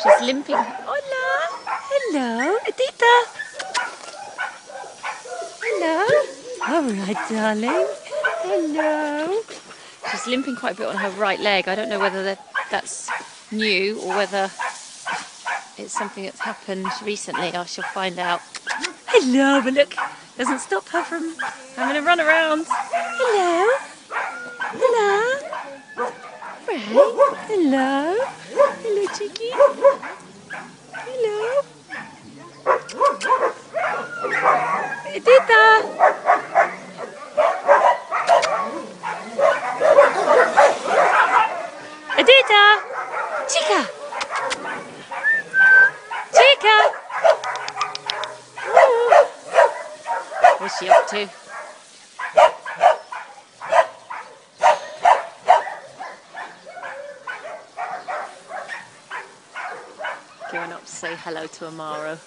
She's limping. Hola! Hello, Edita! Hello! Alright, darling. Hello! She's limping quite a bit on her right leg. I don't know whether that's new or whether it's something that's happened recently. I shall find out. Hello, but look, doesn't stop her from having a run around. Hello? Hello? Right? Hello? Hello, cheeky? Hello? Edita! Edita! Chica! Chica! What's she up to? Going up to say hello to Amaro.